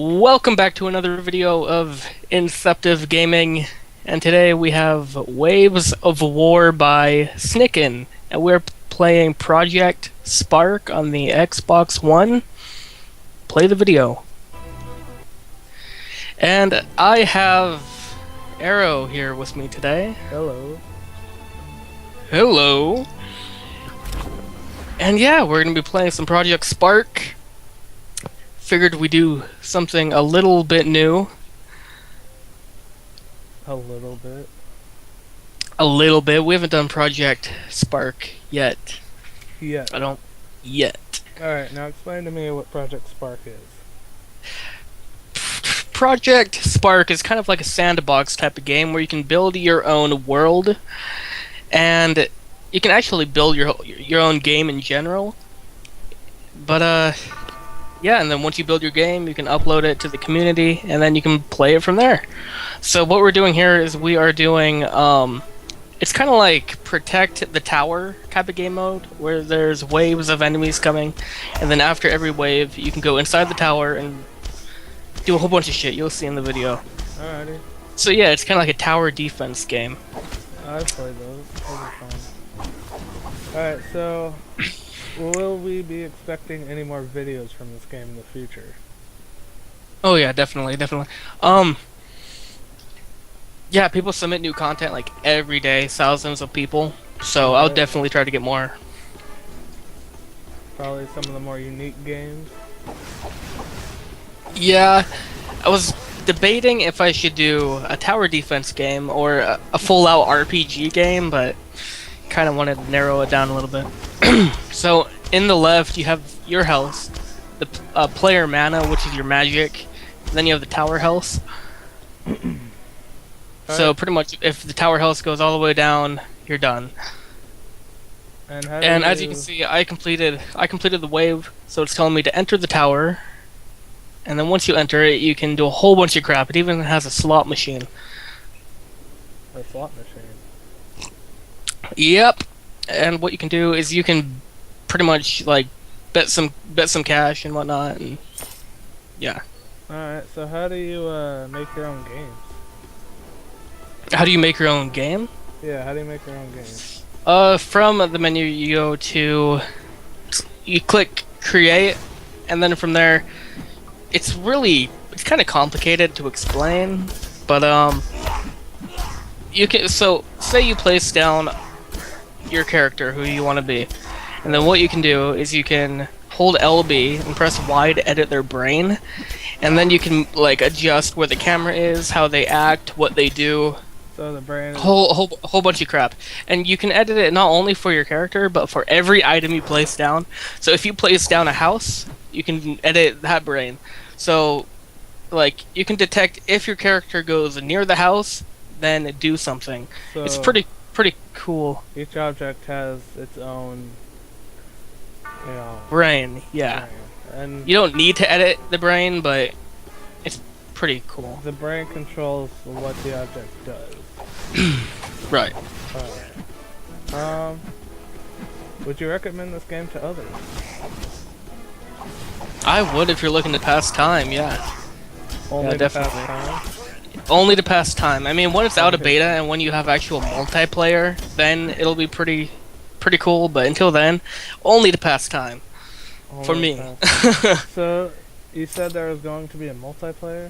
Welcome back to another video of Inceptive Gaming, and today we have Waves of War by Snicken, and we're playing Project Spark on the Xbox One. Play the video. And I have Arrow here with me today. Hello. Hello. And yeah, we're going to be playing some Project Spark. Figured we'd do something a little bit new. A little bit. A little bit. We haven't done Project Spark yet. Yeah. I don't yet. Alright, now explain to me what Project Spark is. Project Spark is kind of like a sandbox type of game where you can build your own world, and you can actually build your own game in general. But yeah, and then once you build your game, you can upload it to the community, and then you can play it from there. So what we're doing here is we are doing, it's kind of like Protect the Tower type of game mode, where there's waves of enemies coming, and then after every wave, you can go inside the tower and do a whole bunch of shit. You'll see in the video. Alrighty. So yeah, it's kind of like a tower defense game. I've played those. Those are fun. Alright, so will we be expecting any more videos from this game in the future? Oh yeah, definitely. Yeah, people submit new content like every day, thousands of people. So I'll definitely try to get more. Probably some of the more unique games. Yeah, I was debating if I should do a tower defense game or a full-out RPG game, but kind of wanted to narrow it down a little bit. So in the left, you have your health, the player mana, which is your magic. Then you have the tower health. So pretty much, if the tower health goes all the way down, you're done. And as you can see, I completed the wave, so it's telling me to enter the tower. And then once you enter it, you can do a whole bunch of crap. It even has a slot machine. A slot machine. Yep. And what you can do is you can pretty much like bet some cash and whatnot, and yeah. Alright, so how do you make your own games? How do you make your own game? Yeah, how do you make your own games? From the menu you go to, you click create, and then from there, it's kind of complicated to explain, but you can, so say you place down your character who you want to be, and then what you can do is you can hold LB and press Y to edit their brain, and then you can like adjust where the camera is, how they act, what they do. So the brain is whole bunch of crap, and you can edit it not only for your character but for every item you place down. So if you place down a house, you can edit that brain. So like you can detect if your character goes near the house, then do something. So it's pretty cool. each object has its own, you know, Brain, yeah. brain. And You don't need to edit the brain, but it's pretty cool. the brain controls what the object does. Right. Alright. Would you recommend this game to others? I would if you're looking to pass time, yeah. Only to definitely. pass time? Only to pass time. I mean, when it's out of beta and when you have actual multiplayer, then it'll be pretty cool, but until then, only to pass time. For Only me. to pass. So, you said there was going to be a multiplayer?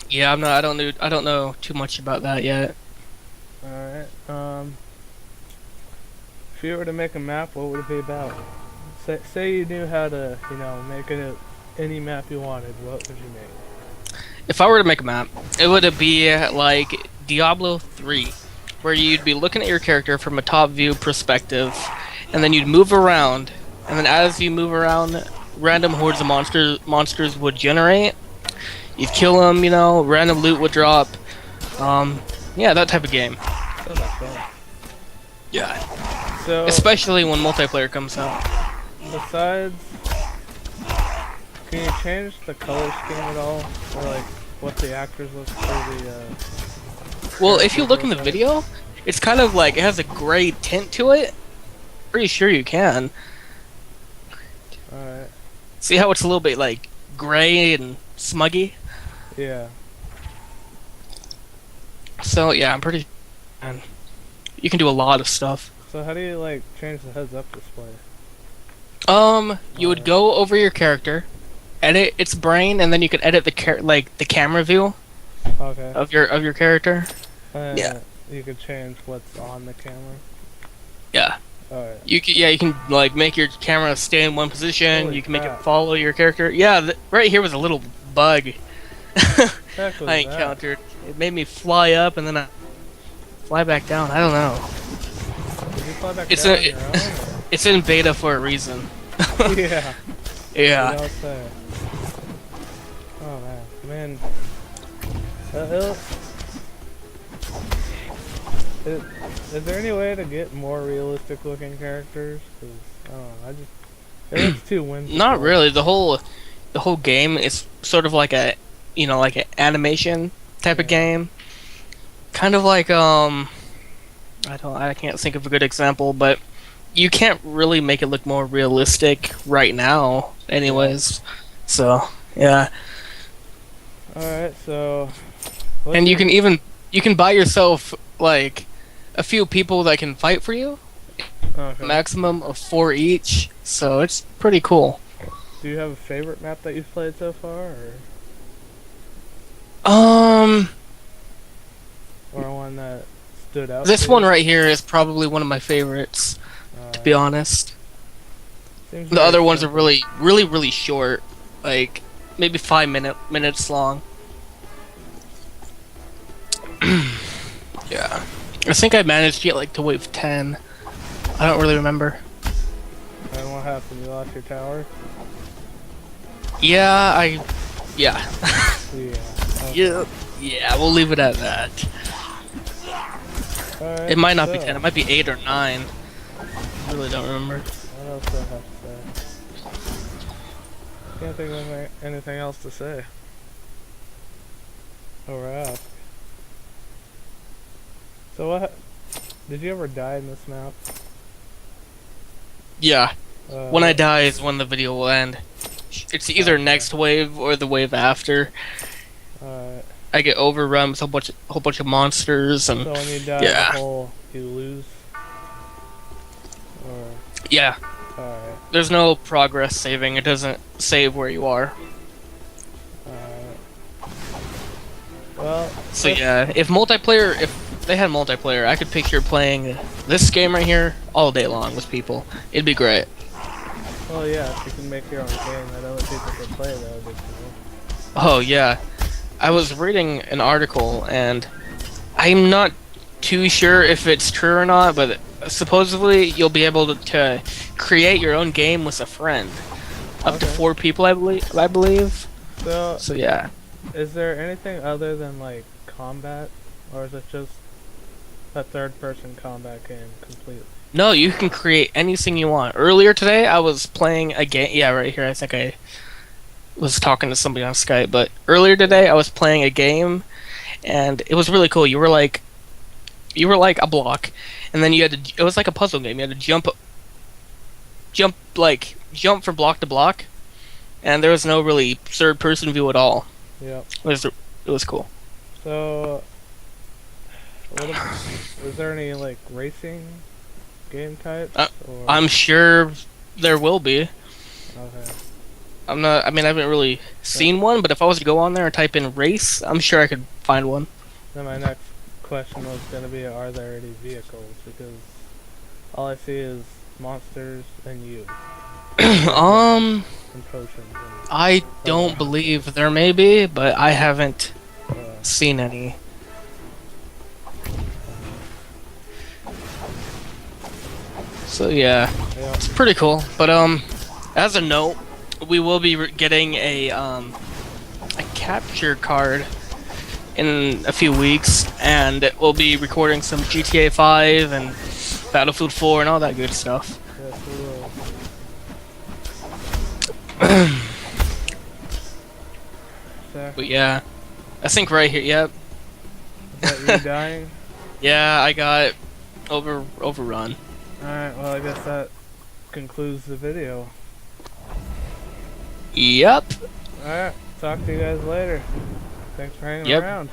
Yeah, I don't know too much about that yet. Alright, if you were to make a map, what would it be about? Say you knew how to, you know, make it any map you wanted, what would you make? If I were to make a map, it would be like Diablo 3, where you'd be looking at your character from a top view perspective, and then you'd move around, and then as you move around, random hordes of monsters would generate. You'd kill them, you know, random loot would drop. Yeah, that type of game. So that's fun. Yeah. So, Especially when multiplayer comes out. besides, can you change the color scheme at all? Or like, what the actors look for the, Well, if you look in the video, it's kind of like, it has a gray tint to it. Pretty sure you can. Alright. See how it's a little bit like gray and smuggy. Yeah. So yeah, I'm pretty. And you can do a lot of stuff. So how do you like change the heads-up display? You would go over your character, edit its brain, and then you could edit the camera view Okay. of your character. Yeah. You could change what's on the camera. Yeah. Alright. You can like make your camera stay in one position. Holy you can make crap. it follow your character. Yeah, right here was a little bug Heck was I that? encountered. It made me fly up and then I fly back down. I don't know. Did you fly back It's down a- on your own? Or? It's in beta for a reason. Yeah. Yeah. You don't say. Oh man. Is there any way to get more realistic looking characters? 'Cause, I don't know, it looks too whimsical. Not really. The whole game is sort of like a like an animation type of game. Kind of like I can't think of a good example, but you can't really make it look more realistic right now anyways. So, yeah. Alright, so And you can buy yourself like a few people that can fight for you, okay. maximum of 4 each. So, it's pretty cool. Do you have a favorite map that you've played so far, or one that stood out? This to one you? right here is probably one of my favorites, to be honest. Seems The very other ones are simple. really short, like maybe 5 minutes long. Yeah, I think I managed to get like to wave 10. I don't really remember. And what happened? You lost your tower? Yeah, yeah, Yeah. Okay. yeah. We'll leave it at that. Alright, It might not be so, 10. It might be 8 or 9. I really don't remember. What else do I have to say? Can't think of anything else to say. Or ask. So what? Did you ever die in this map? Yeah. When I die is when the video will end. It's either Okay. next wave or the wave after. Alright. I get overrun with a whole bunch of monsters and So when you die yeah. in the hole, you lose? Or... yeah. Alright. There's no progress saving. It doesn't save where you are. Alright. Well... So yeah, if they had multiplayer, I could picture playing this game right here all day long with people. It'd be great. Well, yeah, if you can make your own game that other people can play, that would be cool. Oh yeah. I was reading an article and I'm not too sure if it's true or not, but supposedly you'll be able to create your own game with a friend. Up to Okay. 4 people, I believe. So, So yeah. is there anything other than, like, combat? Or is it just a third-person combat game completely? No, you can create anything you want. Earlier today, I was playing a game. Yeah, right here. I think I was talking to somebody on Skype. But earlier today, I was playing a game, and it was really cool. You were like a block, and then you had to. It was like a puzzle game. You had to jump from block to block, and there was no really third-person view at all. Yep. It was cool. So, is there any, like, racing game types? Or... I'm sure there will be. Okay. I'm not. I mean, I haven't really seen one, but if I was to go on there and type in race, I'm sure I could find one. Then my next question was going to be, are there any vehicles? Because all I see is monsters and you. Um, And potions. And, I don't believe there may be, but I haven't uh, seen any. So yeah, yeah. it's pretty cool. But as a note, we will be getting a capture card in a few weeks, and we'll be recording some GTA 5 and Battlefield 4 and all that good stuff. Yes, we will. Zach, But yeah, I think right here. Yep. is that you dying? Yeah, I got overrun. Alright, well, I guess that concludes the video. Yep. Alright, talk to you guys later. Thanks for hanging Yep. around.